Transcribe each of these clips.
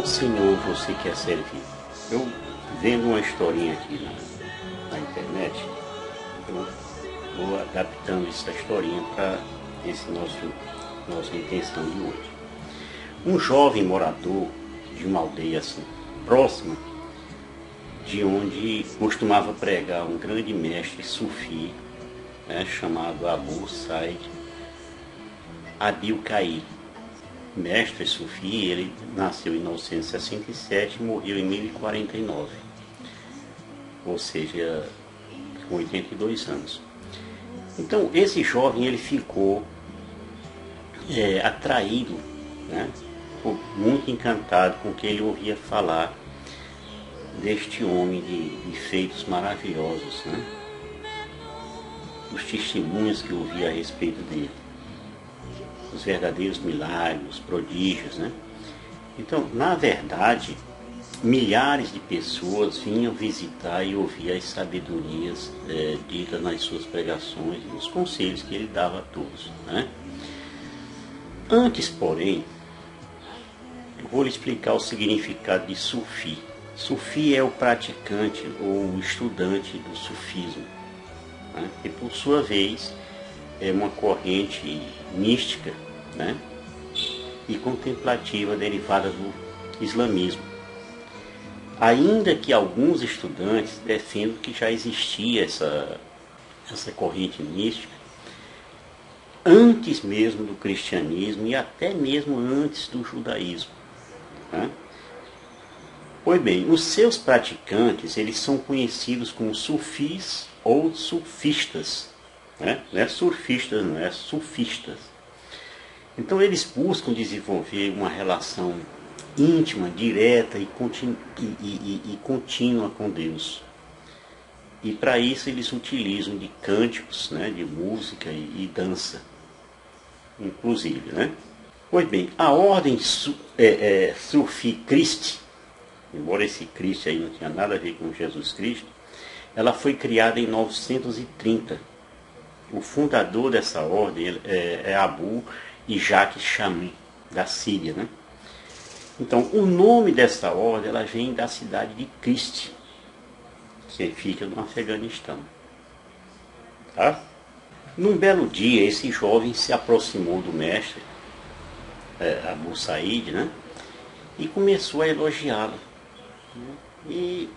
Senhor você quer servir? Eu vendo uma historinha aqui na internet, eu vou adaptando essa historinha para esse nossa intenção de hoje. Um jovem morador de uma aldeia assim, próxima de onde costumava pregar um grande mestre sufi, né, chamado Abu Said Adil-Khair. Mestre sufi, ele nasceu em 967 e morreu em 1049, ou seja, com 82 anos. Então esse jovem ele ficou atraído, né, muito encantado com o que ele ouvia falar deste homem de feitos maravilhosos, né? Os testemunhos que ouvia a respeito dele, os verdadeiros milagres, prodígios, né? Então, na verdade, milhares de pessoas vinham visitar e ouvir as sabedorias ditas nas suas pregações e os conselhos que ele dava a todos, né? Antes, porém, eu vou lhe explicar o significado de sufi. Sufi é o praticante ou o estudante do sufismo, né? E por sua vez é uma corrente mística, né, e contemplativa derivada do islamismo. Ainda que alguns estudantes defendam que já existia essa corrente mística antes mesmo do cristianismo e até mesmo antes do judaísmo, né? Pois bem, os seus praticantes eles são conhecidos como sufis ou sufistas, né? Não é surfistas, não é sufistas. Então eles buscam desenvolver uma relação íntima, direta e contínua com Deus. E para isso eles utilizam de cânticos, né, de música e dança, inclusive, né? Pois bem, a ordem Sufi Christi, embora esse Cristo aí não tinha nada a ver com Jesus Cristo, ela foi criada em 930. O fundador dessa ordem é Abu Jacques Chami, da Síria, né? Então, o nome dessa ordem ela vem da cidade de Christ, que fica no Afeganistão. Tá? Num belo dia, esse jovem se aproximou do mestre, Abu Said, né? E começou a elogiá-lo. E,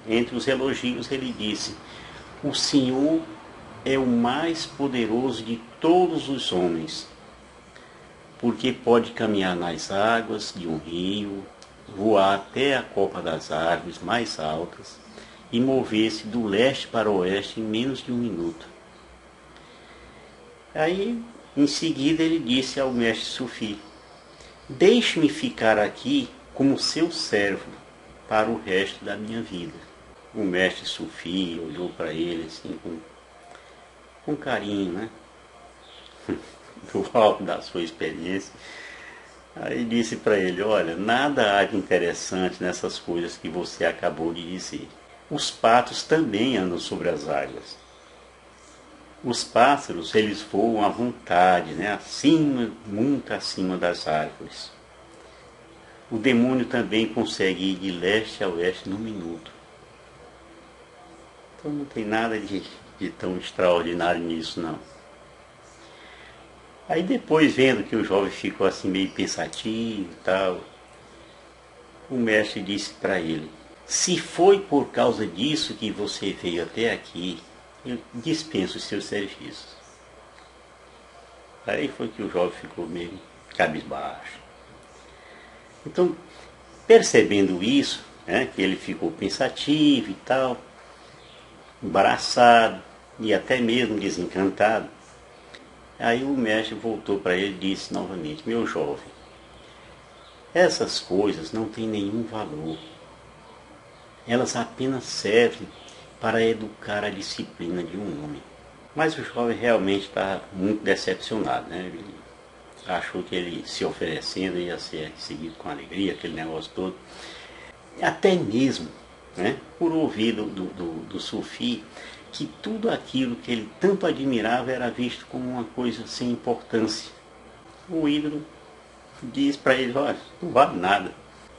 entre os elogios, ele disse: o Senhor é o mais poderoso de todos os homens, porque pode caminhar nas águas de um rio, voar até a copa das árvores mais altas e mover-se do leste para o oeste em menos de um minuto. Aí, em seguida, ele disse ao mestre Sufi: deixe-me ficar aqui como seu servo para o resto da minha vida. O mestre Sufi olhou para ele assim com carinho, né? Do alto da sua experiência. Aí disse para ele: olha, nada há de interessante nessas coisas que você acabou de dizer. Os patos também andam sobre as águas. Os pássaros, eles voam à vontade, né? Acima, muito acima das árvores. O demônio também consegue ir de leste a oeste num minuto. Então não tem nada de tão extraordinário nisso, não. Aí depois, vendo que o jovem ficou assim meio pensativo e tal, o mestre disse para ele: se foi por causa disso que você veio até aqui, eu dispenso os seus serviços. Aí foi que o jovem ficou meio cabisbaixo. Então, percebendo isso, né, que ele ficou pensativo e tal, embaraçado e até mesmo desencantado, aí o mestre voltou para ele e disse novamente: meu jovem, essas coisas não têm nenhum valor. Elas apenas servem para educar a disciplina de um homem. Mas o jovem realmente está muito decepcionado, né? Ele achou que ele se oferecendo ia ser recebido com alegria, aquele negócio todo. Até mesmo, né, por ouvir do Sufi que tudo aquilo que ele tanto admirava era visto como uma coisa sem importância. O ídolo diz para ele: olha, não vale nada.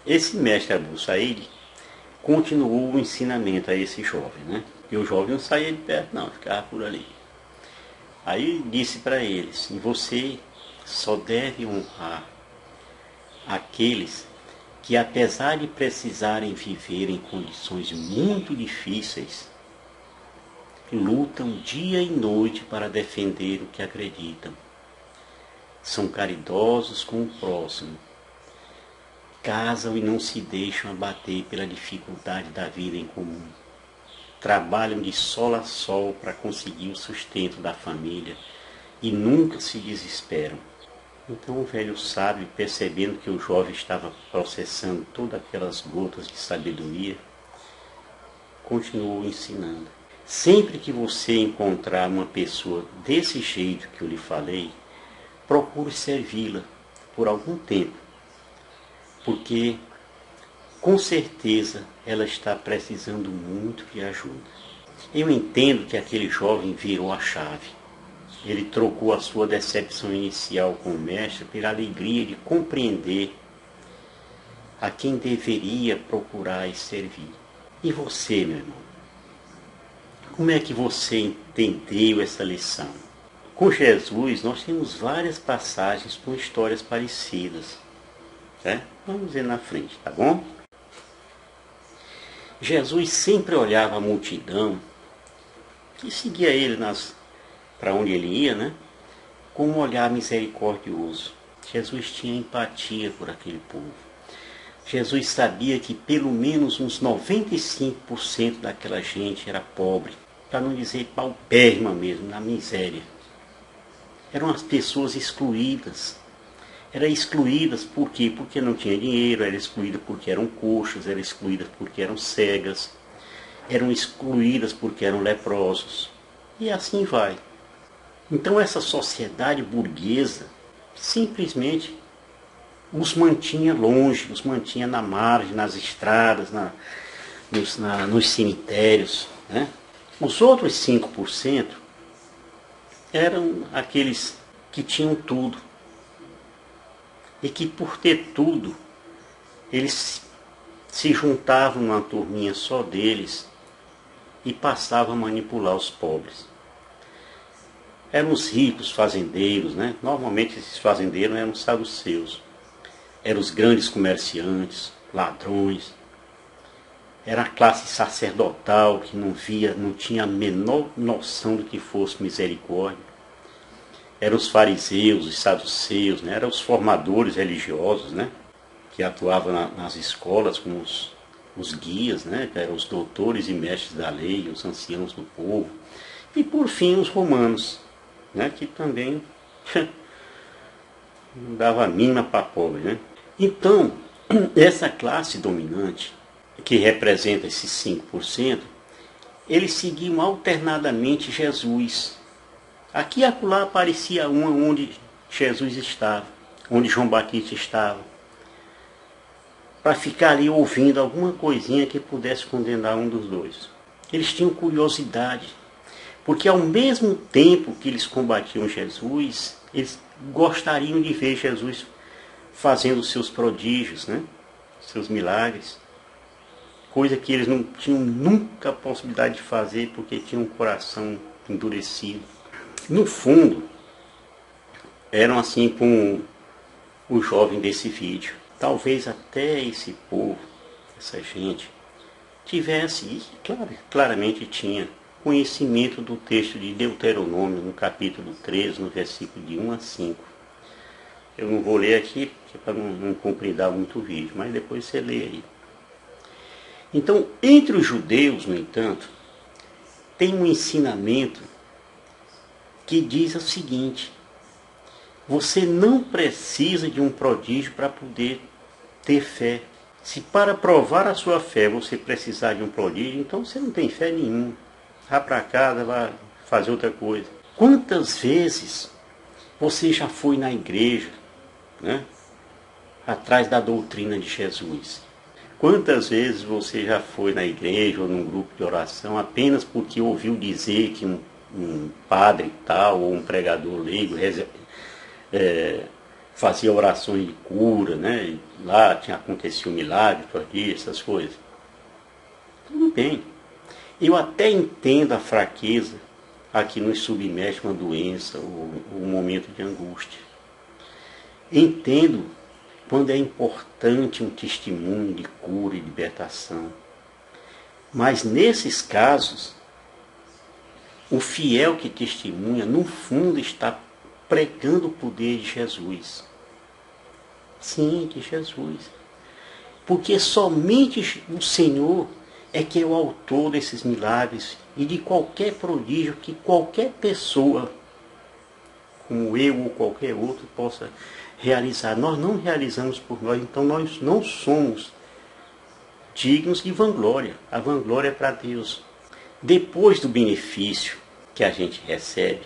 esse mestre Abu Said continuou o ensinamento a esse jovem, né? E o jovem não saía de perto não, ficava por ali. Aí disse para eles, e você só deve honrar aqueles que, apesar de precisarem viver em condições muito difíceis, lutam dia e noite para defender o que acreditam. São caridosos com o próximo, casam e não se deixam abater pela dificuldade da vida em comum. Trabalham de sol a sol para conseguir o sustento da família e nunca se desesperam. Então o velho sábio, percebendo que o jovem estava processando todas aquelas gotas de sabedoria, continuou ensinando. Sempre que você encontrar uma pessoa desse jeito que eu lhe falei, procure servi-la por algum tempo, porque com certeza ela está precisando muito de ajuda. Eu entendo que aquele jovem virou a chave. Ele trocou a sua decepção inicial com o mestre pela alegria de compreender a quem deveria procurar e servir. E você, meu irmão? Como é que você entendeu essa lição? Com Jesus, nós temos várias passagens com histórias parecidas. Vamos ver na frente, tá bom? Jesus sempre olhava a multidão que seguia ele para onde ele ia, né? Com um olhar misericordioso. Jesus tinha empatia por aquele povo. Jesus sabia que pelo menos uns 95% daquela gente era pobre, para não dizer paupérrima mesmo, na miséria. Eram as pessoas excluídas. Eram excluídas por quê? Porque não tinha dinheiro, eram excluídas porque eram coxas, eram excluídas porque eram cegas, eram excluídas porque eram leprosos. E assim vai. Então essa sociedade burguesa simplesmente os mantinha longe, os mantinha na margem, nas estradas, nos cemitérios, né? Os outros 5% eram aqueles que tinham tudo. E que por ter tudo, eles se juntavam numa turminha só deles e passavam a manipular os pobres. Eram os ricos fazendeiros, né? Normalmente esses fazendeiros eram os saduceus. Eram os grandes comerciantes, ladrões. Era a classe sacerdotal que não tinha a menor noção do que fosse misericórdia. Eram os fariseus, os saduceus, né? Eram os formadores religiosos, né? Que atuavam nas escolas como os guias, né? Que eram os doutores e mestres da lei, os anciãos do povo. E por fim os romanos, né? Que também não dava a mínima para pobre, né? Então, essa classe dominante, que representa esses 5%, eles seguiam alternadamente Jesus. Aqui e acolá aparecia uma onde Jesus estava, onde João Batista estava, para ficar ali ouvindo alguma coisinha que pudesse condenar um dos dois. Eles tinham curiosidade, porque ao mesmo tempo que eles combatiam Jesus, eles gostariam de ver Jesus fazendo seus prodígios, né? Seus milagres, coisa que eles não tinham nunca a possibilidade de fazer porque tinham um coração endurecido. No fundo, eram assim como o jovem desse vídeo. Talvez até esse povo, essa gente, tivesse, e claramente tinha, conhecimento do texto de Deuteronômio, no capítulo 13, no versículo de 1 a 5. Eu não vou ler aqui, para não compridar muito o vídeo, mas depois você lê aí. Então, entre os judeus, no entanto, tem um ensinamento que diz o seguinte: você não precisa de um prodígio para poder ter fé. Se para provar a sua fé você precisar de um prodígio, então você não tem fé nenhuma. Vá para casa, vá fazer outra coisa. Quantas vezes você já foi na igreja, né, atrás da doutrina de Jesus? Quantas vezes você já foi na igreja ou num grupo de oração apenas porque ouviu dizer que um padre tal ou um pregador leigo fazia orações de cura, né? E lá tinha acontecido um milagre, essas coisas. Tudo bem. Eu até entendo a fraqueza a que nos submete uma doença ou um momento de angústia. Entendo quando é importante um testemunho de cura e libertação. Mas nesses casos, o fiel que testemunha, no fundo, está pregando o poder de Jesus. Sim, de Jesus. Porque somente o Senhor é que é o autor desses milagres e de qualquer prodígio que qualquer pessoa, como eu ou qualquer outro, possa realizar. Nós não realizamos por nós, então nós não somos dignos de vanglória. A vanglória é para Deus. Depois do benefício que a gente recebe,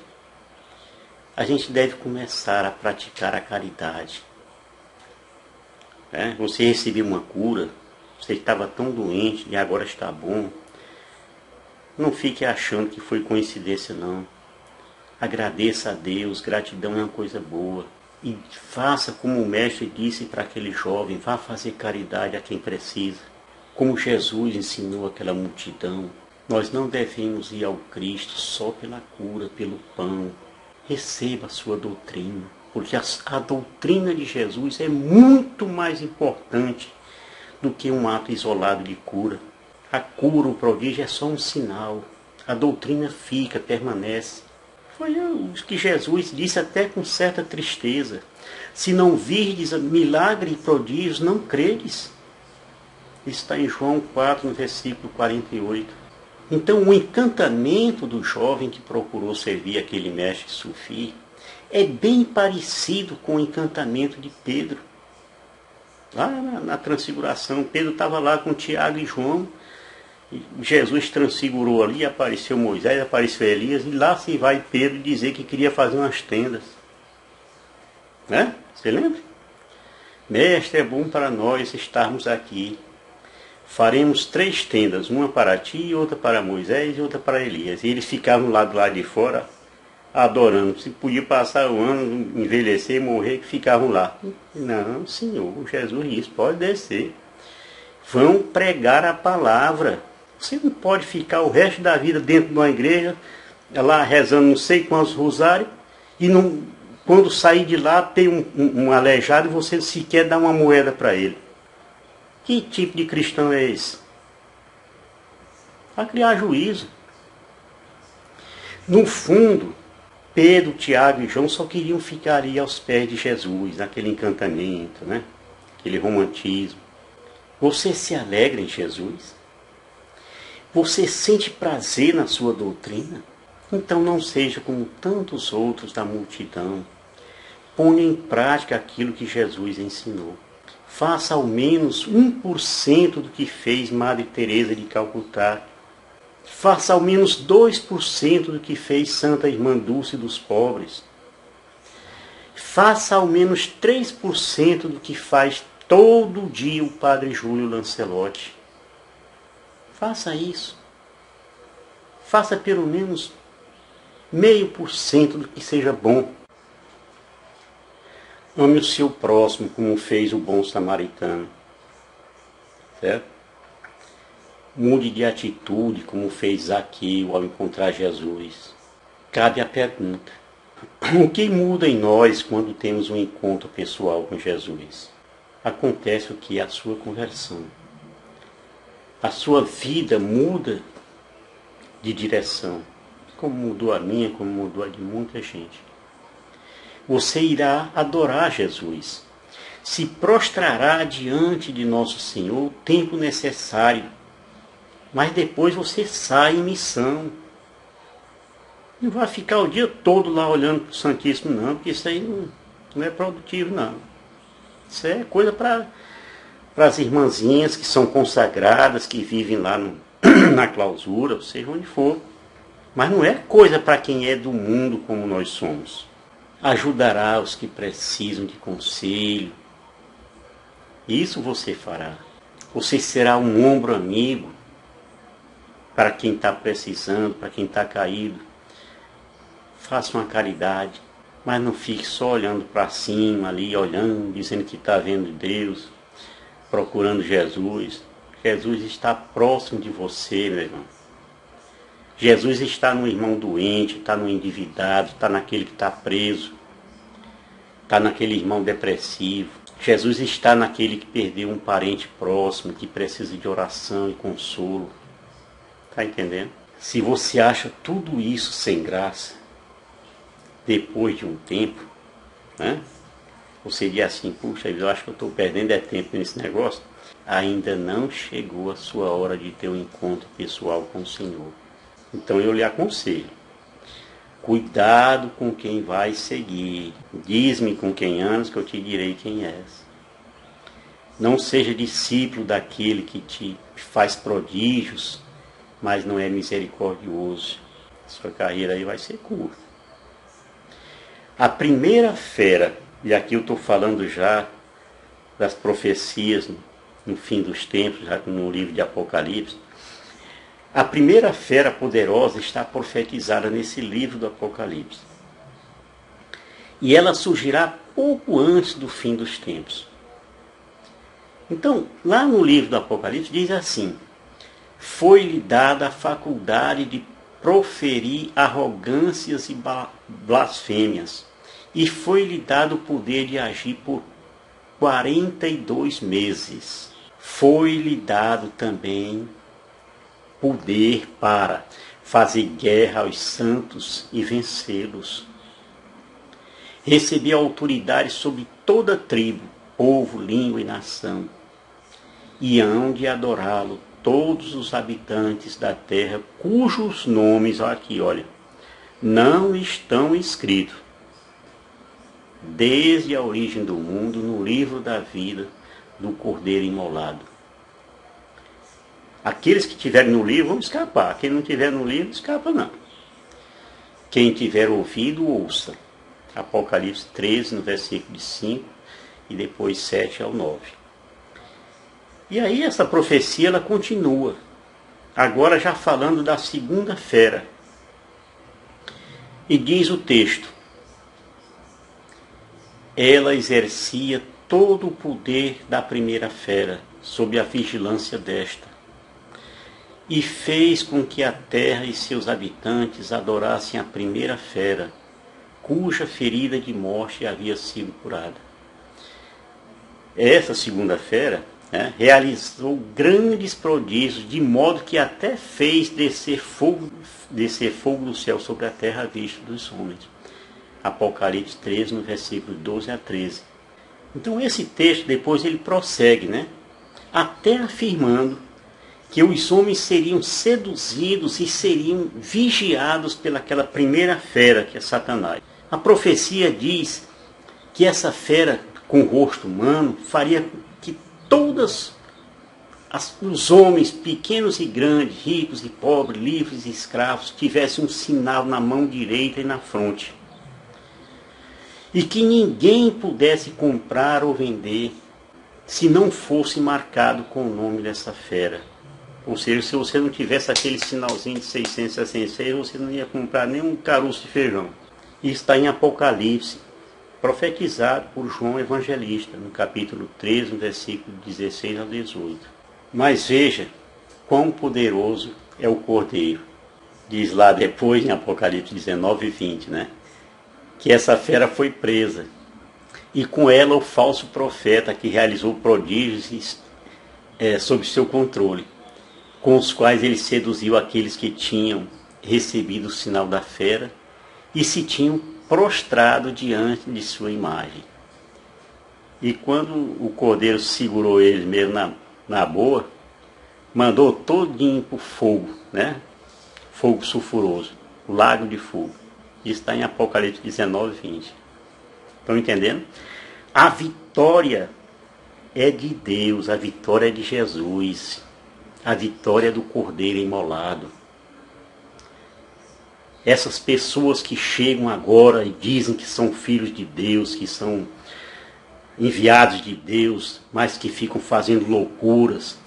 a gente deve começar a praticar a caridade. Você recebeu uma cura, você estava tão doente e agora está bom. Não fique achando que foi coincidência, não. Agradeça a Deus, gratidão é uma coisa boa. E faça como o mestre disse para aquele jovem, vá fazer caridade a quem precisa. Como Jesus ensinou aquela multidão, nós não devemos ir ao Cristo só pela cura, pelo pão. Receba a sua doutrina, porque a doutrina de Jesus é muito mais importante do que um ato isolado de cura. A cura, o prodígio é só um sinal. A doutrina fica, permanece. Foi o que Jesus disse até com certa tristeza. Se não virdes milagre e prodígios, não credes. Está em João 4, no versículo 48. Então, o encantamento do jovem que procurou servir aquele mestre sufi é bem parecido com o encantamento de Pedro. Lá na transfiguração, Pedro estava lá com Tiago e João, e Jesus transfigurou ali, apareceu Moisés, apareceu Elias, e lá se vai Pedro dizer que queria fazer umas tendas. Né? Você lembra? Mestre, é bom para nós estarmos aqui. Faremos 3 tendas, uma para ti, outra para Moisés e outra para Elias. E eles ficavam lá do lado de fora, adorando. Se podia passar o ano, envelhecer, morrer, que ficavam lá. Não, Senhor, Jesus disse, pode descer. Vão pregar a palavra. Você não pode ficar o resto da vida dentro de uma igreja, lá rezando não sei quantos rosários, e não, quando sair de lá tem um aleijado e você sequer dá uma moeda para ele. Que tipo de cristão é esse? Para criar juízo. No fundo, Pedro, Tiago e João só queriam ficar ali aos pés de Jesus, naquele encantamento, né? Aquele romantismo. Você se alegra em Jesus? Você sente prazer na sua doutrina? Então não seja como tantos outros da multidão. Ponha em prática aquilo que Jesus ensinou. Faça ao menos 1% do que fez Madre Teresa de Calcutá. Faça ao menos 2% do que fez Santa Irmã Dulce dos Pobres. Faça ao menos 3% do que faz todo dia o Padre Júlio Lancelotti. Faça isso. Faça pelo menos 0,5% do que seja bom. Ame o seu próximo como fez o bom samaritano. Certo? Mude de atitude como fez Zaqueu ao encontrar Jesus. Cabe a pergunta: o que muda em nós quando temos um encontro pessoal com Jesus? Acontece o que? A sua conversão. A sua vida muda de direção. Como mudou a minha, como mudou a de muita gente. Você irá adorar Jesus. Se prostrará diante de Nosso Senhor o tempo necessário. Mas depois você sai em missão. Não vai ficar o dia todo lá olhando para o Santíssimo, não, porque isso aí não é produtivo, não. Isso é coisa para as irmãzinhas que são consagradas, que vivem lá na clausura, ou seja, onde for. Mas não é coisa para quem é do mundo como nós somos. Ajudará os que precisam de conselho. Isso você fará. Você será um ombro amigo para quem está precisando, para quem está caído. Faça uma caridade. Mas não fique só olhando para cima ali, olhando, dizendo que está vendo Deus, procurando Jesus. Jesus está próximo de você, meu irmão. Jesus está no irmão doente, está no endividado, está naquele que está preso, está naquele irmão depressivo. Jesus está naquele que perdeu um parente próximo, que precisa de oração e consolo. Está entendendo? Se você acha tudo isso sem graça, depois de um tempo, né? Você diz assim, puxa, eu acho que eu estou perdendo tempo nesse negócio. Ainda não chegou a sua hora de ter um encontro pessoal com o Senhor. Então eu lhe aconselho, cuidado com quem vai seguir. Diz-me com quem andas que eu te direi quem és. Não seja discípulo daquele que te faz prodígios, mas não é misericordioso. Sua carreira aí vai ser curta. A primeira fera, e aqui eu estou falando já das profecias no fim dos tempos, já no livro de Apocalipse, a primeira fera poderosa está profetizada nesse livro do Apocalipse. E ela surgirá pouco antes do fim dos tempos. Então, lá no livro do Apocalipse diz assim: foi-lhe dada a faculdade de proferir arrogâncias e blasfêmias, e foi-lhe dado o poder de agir por 42 meses. Foi-lhe dado também poder para fazer guerra aos santos e vencê-los. Recebeu autoridade sobre toda tribo, povo, língua e nação, e hão de adorá-lo todos os habitantes da terra, cujos nomes, aqui, olha, não estão escritos desde a origem do mundo no livro da vida do Cordeiro imolado. Aqueles que tiverem no livro vão escapar. Quem não tiver no livro, escapa não. Quem tiver ouvido, ouça. Apocalipse 13, no versículo de 5, e depois 7 ao 9. E aí essa profecia ela continua. Agora já falando da segunda fera. E diz o texto: ela exercia todo o poder da primeira fera, sob a vigilância desta, e fez com que a terra e seus habitantes adorassem a primeira fera, cuja ferida de morte havia sido curada. Essa segunda fera, né, realizou grandes prodígios, de modo que até fez descer fogo do céu sobre a terra à vista dos homens. Apocalipse 13, no versículo 12 a 13. Então esse texto depois ele prossegue, né, até afirmando que os homens seriam seduzidos e seriam vigiados pelaquela primeira fera, que é Satanás. A profecia diz que essa fera com rosto humano faria que todos os homens, pequenos e grandes, ricos e pobres, livres e escravos, tivessem um sinal na mão direita e na fronte. E que ninguém pudesse comprar ou vender se não fosse marcado com o nome dessa fera. Ou seja, se você não tivesse aquele sinalzinho de 666, você não ia comprar nem um caroço de feijão. Isso está em Apocalipse, profetizado por João Evangelista, no capítulo 13, no versículo 16 ao 18. Mas veja quão poderoso é o Cordeiro. Diz lá depois, em Apocalipse 19 e 20, né? Que essa fera foi presa, e com ela o falso profeta que realizou prodígios sob seu controle, com os quais ele seduziu aqueles que tinham recebido o sinal da fera e se tinham prostrado diante de sua imagem. E quando o Cordeiro segurou ele mesmo na boa, mandou todinho para o fogo, né? Fogo sulfuroso, o lago de fogo. Isso está em Apocalipse 19, 20. Estão entendendo? A vitória é de Deus, a vitória é de Jesus, a vitória é do Cordeiro imolado. Essas pessoas que chegam agora e dizem que são filhos de Deus, que são enviados de Deus, mas que ficam fazendo loucuras,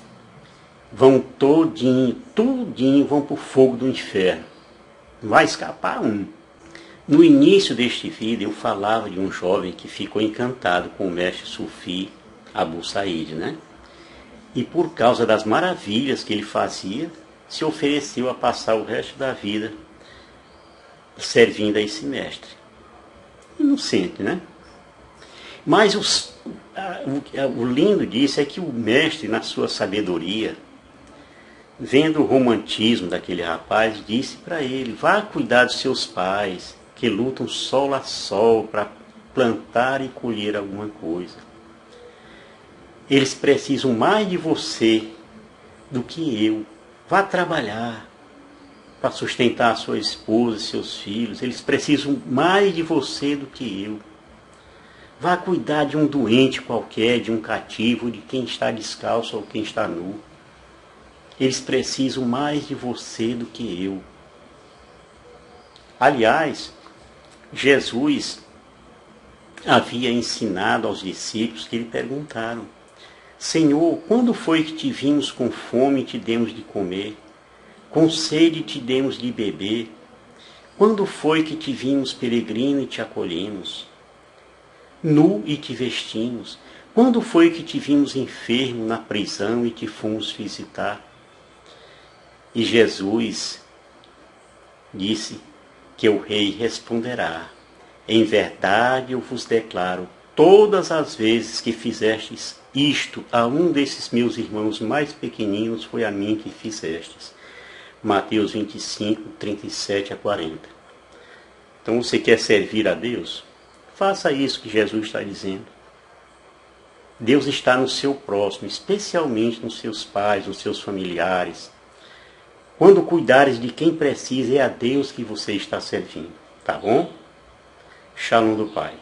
vão tudinho vão para o fogo do inferno. Não vai escapar um. No início deste vídeo eu falava de um jovem que ficou encantado com o mestre Sufi Abu Said, né? E por causa das maravilhas que ele fazia, se ofereceu a passar o resto da vida servindo a esse mestre. Inocente, né? Mas o lindo disso é que o mestre, na sua sabedoria, vendo o romantismo daquele rapaz, disse para ele: vá cuidar dos seus pais, que lutam sol a sol para plantar e colher alguma coisa. Eles precisam mais de você do que eu. Vá trabalhar para sustentar a sua esposa e seus filhos. Eles precisam mais de você do que eu. Vá cuidar de um doente qualquer, de um cativo, de quem está descalço ou quem está nu. Eles precisam mais de você do que eu. Aliás, Jesus havia ensinado aos discípulos que lhe perguntaram: Senhor, quando foi que te vimos com fome e te demos de comer? Com sede e te demos de beber? Quando foi que te vimos peregrino e te acolhemos? Nu e te vestimos? Quando foi que te vimos enfermo na prisão e te fomos visitar? E Jesus disse que o rei responderá: em verdade eu vos declaro, todas as vezes que fizestes isto a um desses meus irmãos mais pequeninos, foi a mim que fizestes. Mateus 25, 37 a 40. Então você quer servir a Deus? Faça isso que Jesus está dizendo. Deus está no seu próximo, especialmente nos seus pais, nos seus familiares. Quando cuidares de quem precisa, é a Deus que você está servindo. Tá bom? Shalom do Pai.